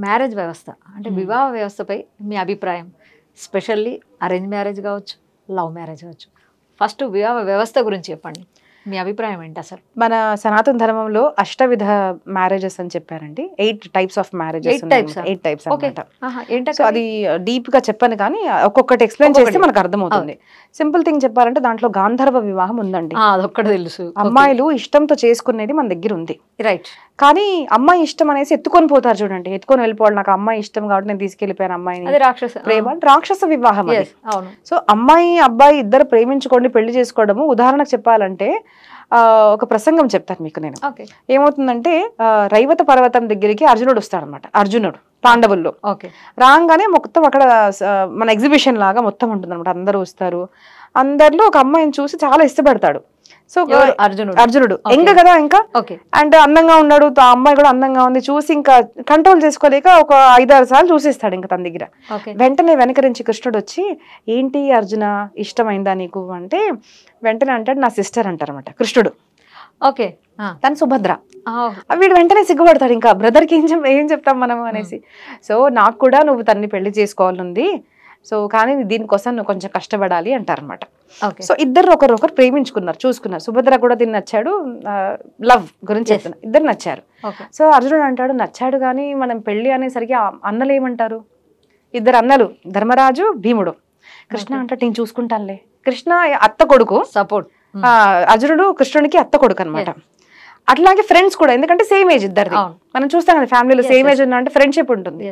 Marriage వ్యవస్థ అంటే వివాహ వ్యవస్థపై మీ అభిప్రాయం, స్పెషల్లీ అరేంజ్ మ్యారేజ్ కావచ్చు, లవ్ మ్యారేజ్ కావచ్చు, ఫస్ట్ వివాహ వ్యవస్థ గురించి చెప్పండి, మీ అభిప్రాయం ఏంటి అసలు? మన సనాతన ధర్మంలో అష్టవిధ మ్యారేజెస్ అని చెప్పారండి. 8 types ఆఫ్ మ్యారేజెస్. 8 types అన్నమాట. సో అది డీప్ గా చెప్పాను కానీ ఒక్కొక్కటి ఎక్స్ప్లెయిన్ చేస్తే మనకు అర్థమవుతుంది. సింపుల్ థింగ్ చెప్పాలంటే దాంట్లో గాంధర్వ వివాహం ఉందండి. అదొక్కటి తెలుసు. అమ్మాయిలు ఇష్టంతో చేసుకునేది మన దగ్గర ఉంది. రైట్. కానీ అమ్మాయి ఇష్టం అనేసి ఎత్తుకొని పోతారు చూడండి, ఎత్తుకొని వెళ్ళిపోవాలి, నాకు అమ్మాయి ఇష్టం కాబట్టి నేను తీసుకెళ్లిపోయాను అమ్మాయిని, ప్రేమ రాక్షస వివాహం. సో అమ్మాయి అబ్బాయి ఇద్దరు ప్రేమించుకోండి, పెళ్లి చేసుకోవడము. ఉదాహరణకు చెప్పాలంటే ఒక ప్రసంగం చెప్తాను మీకు నేను. ఏమవుతుందంటే రైవత పర్వతం దగ్గరికి అర్జునుడు వస్తాడనమాట. అర్జునుడు పాండవుల్లో రాగానే మొత్తం అక్కడ మన ఎగ్జిబిషన్ లాగా మొత్తం ఉంటుంది అనమాట. అందరూ వస్తారు. అందరిలో ఒక అమ్మాయిని చూసి చాలా ఇష్టపడతాడు. సో అర్జునుడు ఎంగ కదా ఇంకా, అండ్ అందంగా ఉన్నాడు, ఆ అమ్మాయి కూడా అందంగా ఉంది. చూసి ఇంకా కంట్రోల్ చేసుకోలేక ఒక 5-6 సార్లు చూసేస్తాడు ఇంకా తన దగ్గర. వెంటనే వెనకరించి కృష్ణుడు వచ్చి, ఏంటి అర్జున ఇష్టమైందా నీకు అంటే, వెంటనే అంటాడు నా సిస్టర్ అంటారనమాట కృష్ణుడు. ఓకే, తను సుభద్ర. వీడు వెంటనే సిగ్గుపడతాడు, ఇంకా బ్రదర్కి ఏం చెప్తాం మనం అనేసి. సో నాకు కూడా నువ్వు తన్ని పెళ్లి చేసుకోవాలనుంది, సో కానీ దీనికోసం నువ్వు కొంచెం కష్టపడాలి అంటారనమాట. సో ఇద్దరు ఒకరొకరు ప్రేమించుకున్నారు, చూసుకున్నారు. సుభద్ర కూడా దీన్ని నచ్చాడు, లవ్ గురించి చెప్తున్నా, ఇద్దరు నచ్చారు. సో అర్జునుడు అంటాడు నచ్చాడు కానీ మనం పెళ్లి అనేసరికి అన్నలు ఏమంటారు, ఇద్దరు అన్నలు ధర్మరాజు భీముడు. కృష్ణ అంటే నేను చూసుకుంటానులే. కృష్ణ అత్త కొడుకు సపోర్ట్, అర్జునుడు కృష్ణుడికి అత్త కొడుకు అనమాట. అట్లాగే ఫ్రెండ్స్ కూడా, ఎందుకంటే సేమ్ ఏజ్ ఇద్దరిది. మనం చూస్తాం కదా ఫ్యామిలీలో సేమ్ ఏజ్ ఉందంటే ఫ్రెండ్షిప్ ఉంటుంది.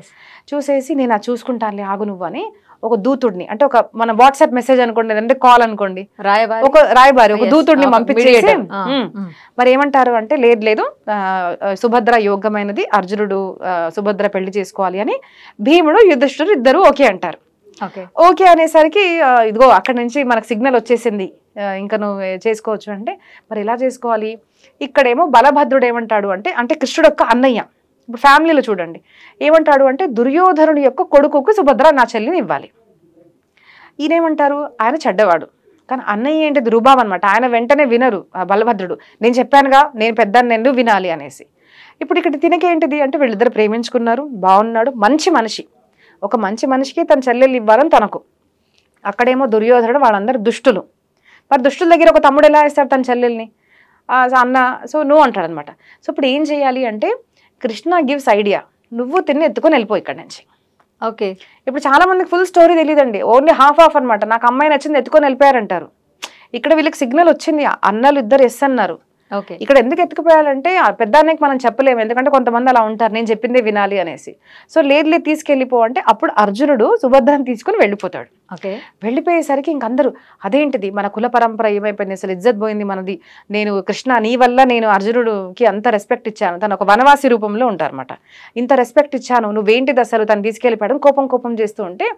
చూసేసి నేను అది చూసుకుంటానులే ఆగు నువ్వు అని ఒక దూతుడిని, అంటే ఒక మన వాట్సాప్ మెసేజ్ అనుకోండి, అంటే కాల్ అనుకోండి, ఒక రాయబారి ఒక దూతుడిని పంపించేసి మరి ఏమంటారు అంటే లేదు సుభద్ర యోగ్యమైనది, అర్జునుడు సుభద్ర పెళ్లి చేసుకోవాలి అని భీముడు యుధిష్ఠిరుడు ఇద్దరు ఓకే అంటారు. ఓకే అనేసరికి ఇదిగో అక్కడ నుంచి మనకు సిగ్నల్ వచ్చేసింది, ఇంకా నువ్వు చేసుకోవచ్చు అంటే మరి ఎలా చేసుకోవాలి. ఇక్కడేమో బలభద్రుడు ఏమంటాడు అంటే కృష్ణుడు యొక్క అన్నయ్య. ఇప్పుడు ఫ్యామిలీలో చూడండి ఏమంటాడు అంటే, దుర్యోధనుడి యొక్క కొడుకుకు సుభద్ర నా చెల్లిని ఇవ్వాలి. ఈయనేమంటారు, ఆయన చెడ్డవాడు కానీ అన్నయ్య ఏంటి రుబాబ్ అనమాట. ఆయన వెంటనే వినరు బలభద్రుడు, నేను చెప్పానుగా నేను పెద్దాన్ని నేను వినాలి అనేసి. ఇప్పుడు ఇక్కడ తినకేంటిది అంటే వీళ్ళిద్దరు ప్రేమించుకున్నారు, బాగున్నాడు, మంచి మనిషి, ఒక మంచి మనిషికి తన చెల్లెలు ఇవ్వాలని తనకు. అక్కడేమో దుర్యోధనుడు వాళ్ళందరూ దుష్టులు. మరి దుష్టుల దగ్గర ఒక తమ్ముడు ఎలా ఇస్తాడు తన చెల్లెల్ని, అన్న. సో నువ్వు అంటాడు అనమాట. సో ఇప్పుడు ఏం చేయాలి అంటే కృష్ణ గివ్స్ ఐడియా, నువ్వు తిని ఎత్తుకొని వెళ్ళిపో ఇక్కడ నుంచి. ఓకే, ఇప్పుడు చాలా మందికి ఫుల్ స్టోరీ తెలియదండి, ఓన్లీ హాఫ్ అనమాట. నాకు అమ్మాయి నచ్చింది ఎత్తుకొని వెళ్ళిపోయారంటారు. ఇక్కడ వీళ్ళకి సిగ్నల్ వచ్చింది, అన్నలు ఇద్దరు ఎస్ అన్నారు. ఇక్కడ ఎందుకు ఎత్తుకుపోయాలంటే పెద్దానికి మనం చెప్పలేము, ఎందుకంటే కొంతమంది అలా ఉంటారు నేను చెప్పిందే వినాలి అనేసి. సో లేదు తీసుకెళ్ళిపో అంటే అప్పుడు అర్జునుడు సుభద్రని తీసుకుని వెళ్ళిపోతాడు. వెళ్ళిపోయేసరికి ఇంకందరూ అదేంటిది మన కుల పరంపర ఏమైపోయింది, అసలు ఇజ్జత్ పోయింది మనది, నేను కృష్ణ నీ వల్ల నేను అర్జునుడికి అంత రెస్పెక్ట్ ఇచ్చాను, తను ఒక వనవాసి రూపంలో ఉంటారన్నమాట, ఇంత రెస్పెక్ట్ ఇచ్చాను, నువ్వేంటిది అసలు తను తీసుకెళ్ళిపోయాడు కోపం చేస్తూ ఉంటే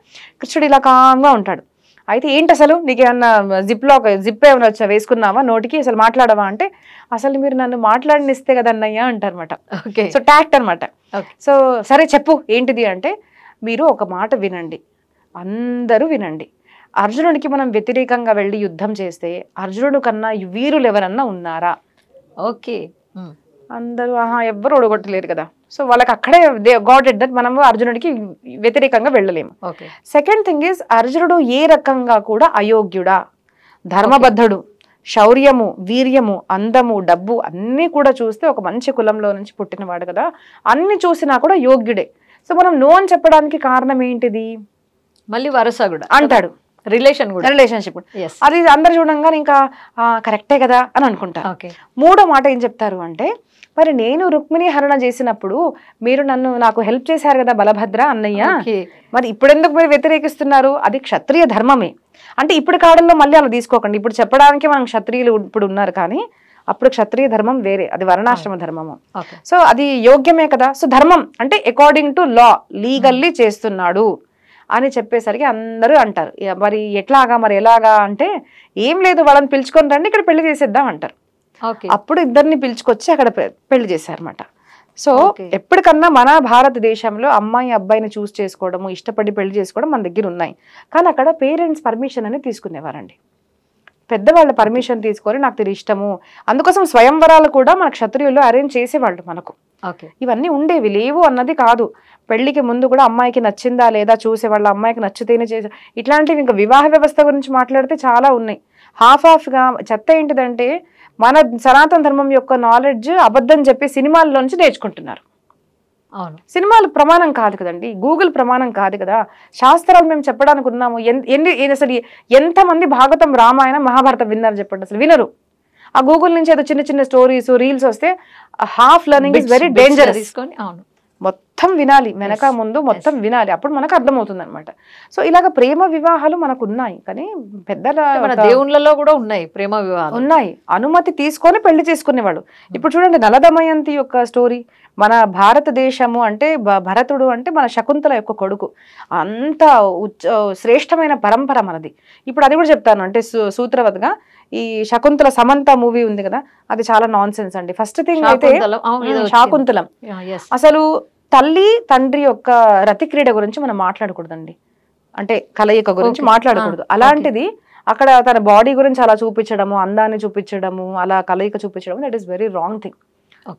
కృష్ణుడు ఇలా కామ్గా ఉంటాడు. అయితే ఏంటి అసలు నీకేమన్నా జిప్ ఏమైనా వచ్చా వేసుకున్నావా నోటికి, అసలు మాట్లాడవా అంటే అసలు మీరు నన్ను మాట్లాడనిస్తే కదన్నయ్యా అంటారనమాట. సో టాక్ట్ అనమాట. సో సరే చెప్పు ఏంటిది అంటే, మీరు ఒక మాట వినండి, అందరూ వినండి, అర్జునుడికి మనం వ్యతిరేకంగా వెళ్ళి యుద్ధం చేస్తే అర్జునుడు కన్నా వీరులు ఎవరన్నా ఉన్నారా? ఓకే, అందరూ ఎవ్వరు ఓడగొట్టలేరు కదా. సో వాళ్ళకి అక్కడే గాట్ ఇట్ దట్ మనము అర్జునుడికి వ్యతిరేకంగా వెళ్ళలేము. సెకండ్ థింగ్ ఈజ్ అర్జునుడు ఏ రకంగా కూడా అయోగ్యుడా, ధర్మబద్ధుడు, శౌర్యము, వీర్యము, అందము, డబ్బు అన్నీ కూడా చూస్తే ఒక మంచి కులంలో నుంచి పుట్టినవాడు కదా, అన్ని చూసినా కూడా యోగ్యుడే. సో మనం నో అని చెప్పడానికి కారణం ఏంటిది, మళ్ళీ వరుస కూడా అంటాడు, రిలేషన్షిప్ అది అందరు చూడంగానే ఇంకా కరెక్టే కదా అని అనుకుంటారు. మూడో మాట ఏం చెప్తారు అంటే, మరి నేను రుక్మిణి హరణ చేసినప్పుడు మీరు నాకు హెల్ప్ చేశారు కదా బలభద్ర అన్నయ్య, మరి ఇప్పుడెందుకు మీరు వ్యతిరేకిస్తున్నారు, అది క్షత్రియ ధర్మమే. అంటే ఇప్పుడు కాలంలో మళ్ళీ అలా తీసుకోకండి, ఇప్పుడు చెప్పడానికి మనం క్షత్రియులు ఇప్పుడు ఉన్నారు కానీ అప్పుడు క్షత్రియ ధర్మం వేరే, అది వర్ణాశ్రమ ధర్మము. సో అది యోగ్యమే కదా. సో ధర్మం అంటే అకార్డింగ్ టు లా లీగల్లీ చేస్తున్నాడు అని చెప్పేసరికి అందరూ అంటారు మరి ఎలాగా అంటే, ఏం లేదు వాళ్ళని పిలుచుకొని రండి ఇక్కడ పెళ్లి చేసేద్దాం అంటారు. అప్పుడు ఇద్దరిని పిలుచుకొచ్చి అక్కడ పెళ్లి చేశారన్నమాట. సో ఎప్పటికన్నా మన భారతదేశంలో అమ్మాయి అబ్బాయిని చూస్ చేసుకోవడము, ఇష్టపడి పెళ్లి చేసుకోవడం మన దగ్గర ఉన్నాయి. కానీ అక్కడ పేరెంట్స్ పర్మిషన్ అని తీసుకునేవారండి, పెద్దవాళ్ళ పర్మిషన్ తీసుకొని నాకు ఇది ఇష్టము. అందుకోసం స్వయంవరాలు కూడా మన క్షత్రియులు అరేంజ్ చేసేవాళ్ళు మనకు. ఇవన్నీ ఉండేవి, లేవు అన్నది కాదు. పెళ్లికి ముందు కూడా అమ్మాయికి నచ్చిందా లేదా చూసే వాళ్ళ అమ్మాయికి నచ్చితేనే చేసే ఇట్లాంటివి ఇంకా వివాహ వ్యవస్థ గురించి మాట్లాడితే చాలా ఉన్నాయి. హాఫ్గా చెత్త ఏంటిదంటే మన సనాతన ధర్మం యొక్క నాలెడ్జ్ అబద్ధం చెప్పి సినిమాల్లోంచి నేర్చుకుంటున్నారు. అవును, సినిమాలు ప్రమాణం కాదు కదండి, గూగుల్ ప్రమాణం కాదు కదా. శాస్త్రాలు మేము చెప్పడానికి ఉన్నాము. అసలు ఎంతమంది భాగవతం రామాయణం మహాభారతం విన్నారు చెప్పండి, అసలు వినరు. ఆ గూగుల్ నుంచి ఏదో చిన్న చిన్న స్టోరీస్ రీల్స్ వస్తే half learning is very dangerous. తీసుకొని అవును మొత్తం వినాలి, వెనక ముందు మొత్తం వినాలి, అప్పుడు మనకు అర్థమవుతుంది అనమాట. సో ఇలాగ ప్రేమ వివాహాలు మనకు ఉన్నాయి, కానీ పెద్దల దేవుళ్ళలో కూడా ఉన్నాయి ప్రేమ వివాహాలు ఉన్నాయి. అనుమతి తీసుకొని పెళ్లి చేసుకునేవాళ్ళు. ఇప్పుడు చూడండి నలదమయంతి యొక్క స్టోరీ. మన భారతదేశము అంటే భరతుడు అంటే మన శకుంతల యొక్క కొడుకు. అంత శ్రేష్టమైన పరంపర మనది. ఇప్పుడు అది కూడా చెప్తాను, అంటే సూత్రవత్గా ఈ శకుంతల సమంత మూవీ ఉంది కదా, అది చాలా నాన్ సెన్స్ అండి. ఫస్ట్ థింగ్ అయితే శాకుంతలం అసలు తల్లి తండ్రి యొక్క రతి క్రీడ గురించి మనం మాట్లాడకూడదండి, అంటే కలయిక గురించి మాట్లాడకూడదు. అలాంటిది అక్కడ తన బాడీ గురించి అలా చూపించడము, అందాన్ని చూపించడము, అలా కలయిక చూపించడం, that is very wrong thing.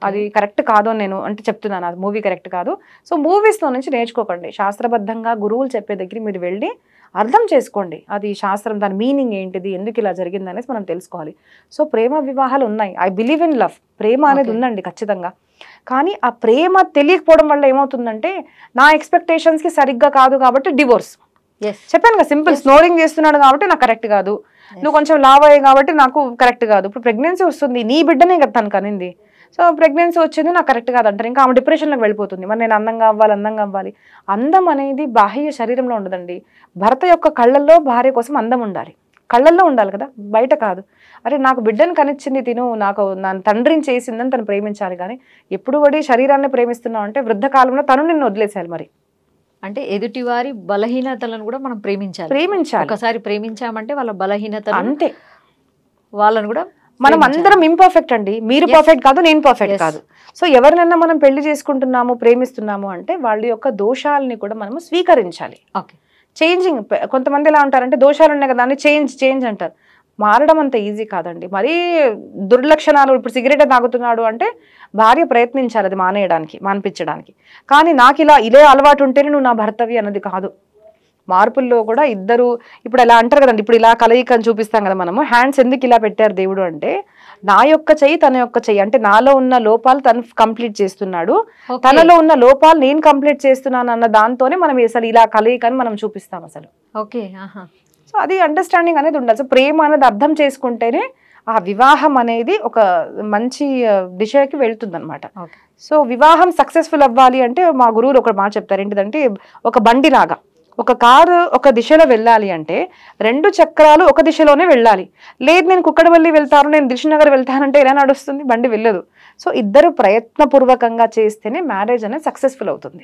అది కరెక్ట్ కాదు అని నేను అంటే చెప్తున్నాను, అది మూవీ కరెక్ట్ కాదు. సో మూవీస్లో నుంచి నేర్చుకోకండి, శాస్త్రబద్ధంగా గురువులు చెప్పే దగ్గర మీరు వెళ్ళి అర్థం చేసుకోండి, అది శాస్త్రం దాని మీనింగ్ ఏంటిది, ఎందుకు ఇలా జరిగింది అనేసి మనం తెలుసుకోవాలి. సో ప్రేమ వివాహాలు ఉన్నాయి. ఐ బిలీవ్ ఇన్ లవ్, ప్రేమ అనేది ఉందండి ఖచ్చితంగా. కానీ ఆ ప్రేమ తెలియకపోవడం వల్ల ఏమవుతుందంటే నా ఎక్స్పెక్టేషన్స్కి సరిగ్గా కాదు కాబట్టి డివోర్స్. చెప్పాను కదా, సింపుల్. స్నోరింగ్ చేస్తున్నాడు కాబట్టి నాకు కరెక్ట్ కాదు, నువ్వు కొంచెం లావ్ అయ్యాయి కాబట్టి నాకు కరెక్ట్ కాదు. ఇప్పుడు ప్రెగ్నెన్సీ వస్తుంది, నీ బిడ్డనే కదా తను కనింది, సో ప్రెగ్నెన్సీ వచ్చింది నాకు కరెక్ట్ కాదు అంటారు. ఇంకా ఆమె డిప్రెషన్లోకి వెళ్ళిపోతుంది, మరి నేను అందంగా అవ్వాలి. అందం అనేది బాహ్య శరీరంలో ఉండదండి. భర్త యొక్క కళ్ళల్లో భార్య కోసం అందం ఉండాలి, కళ్ళల్లో ఉండాలి కదా, బయట కాదు. అరే నాకు బిడ్డను కనిచ్చింది తిను, నాకు నా తండ్రిని చేసిందని తను ప్రేమించాలి. కానీ ఎప్పుడు పడి శరీరాన్ని ప్రేమిస్తున్నావు అంటే వృద్ధకాలంలో తను నిన్ను వదిలేసాలి. మరి అంటే ఎదుటివారి బలహీనతలను కూడా మనం ప్రేమించాలి. ఒకసారి ప్రేమించామంటే వాళ్ళ బలహీనత అంతే, వాళ్ళని కూడా మనం అందరం ఇంపర్ఫెక్ట్ అండి, మీరు పర్ఫెక్ట్ కాదు, నేను పర్ఫెక్ట్ కాదు. సో ఎవరినైనా మనం పెళ్లి చేసుకుంటున్నాము, ప్రేమిస్తున్నాము అంటే వాళ్ళ యొక్క దోషాలని కూడా మనము స్వీకరించాలి. చేంజింగ్, కొంతమంది ఎలా అంటారంటే దోషాలు ఉన్నాయి కదా అని చేంజ్ అంటారు. మారడం అంత ఈజీ కాదండి. మరీ దుర్లక్షణాలు, ఇప్పుడు సిగరెట్ తాగుతున్నాడు అంటే భార్య ప్రయత్నించాలి అది మానిపించడానికి. కానీ నాకు ఇదే అలవాటు ఉంటేనే నువ్వు నా భర్తవి అన్నది కాదు. మార్పుల్లో కూడా ఇద్దరు, ఇప్పుడు ఎలా అంటారు కదండి, ఇప్పుడు ఇలా కలయికని చూపిస్తాం కదా మనము, హ్యాండ్స్ ఎందుకు ఇలా పెట్టారు దేవుడు అంటే నా యొక్క చెయ్యి తన యొక్క చెయ్యి, అంటే నాలో ఉన్న లోపాలు తను కంప్లీట్ చేస్తున్నాడు, తనలో ఉన్న లోపాలు నేను కంప్లీట్ చేస్తున్నాను అన్న దాంతోనే మనం అసలు ఇలా కలయికని మనం చూపిస్తాం అసలు. ఓకే, సో అది అండర్స్టాండింగ్ అనేది ఉండాలి. సో ప్రేమ అనేది అర్థం చేసుకుంటేనే ఆ వివాహం అనేది ఒక మంచి దిశకి వెళ్తుంది అనమాట. సో వివాహం సక్సెస్ఫుల్ అవ్వాలి అంటే మా గురువులు ఒక మాట చెప్తారు, ఏంటిదంటే ఒక బండి లాగా, ఒక కారు ఒక దిశలో వెళ్ళాలి అంటే 2 చక్రాలు ఒక దిశలోనే వెళ్ళాలి. లేదు నేను కుక్కడవల్లి వెళ్తాను, నేను దిల్షుక్నగర్ వెళ్తానంటే ఎలా నడుస్తుంది, బండి వెళ్ళదు. సో ఇద్దరు ప్రయత్నపూర్వకంగా చేస్తేనే మ్యారేజ్ అనేది సక్సెస్ఫుల్ అవుతుంది.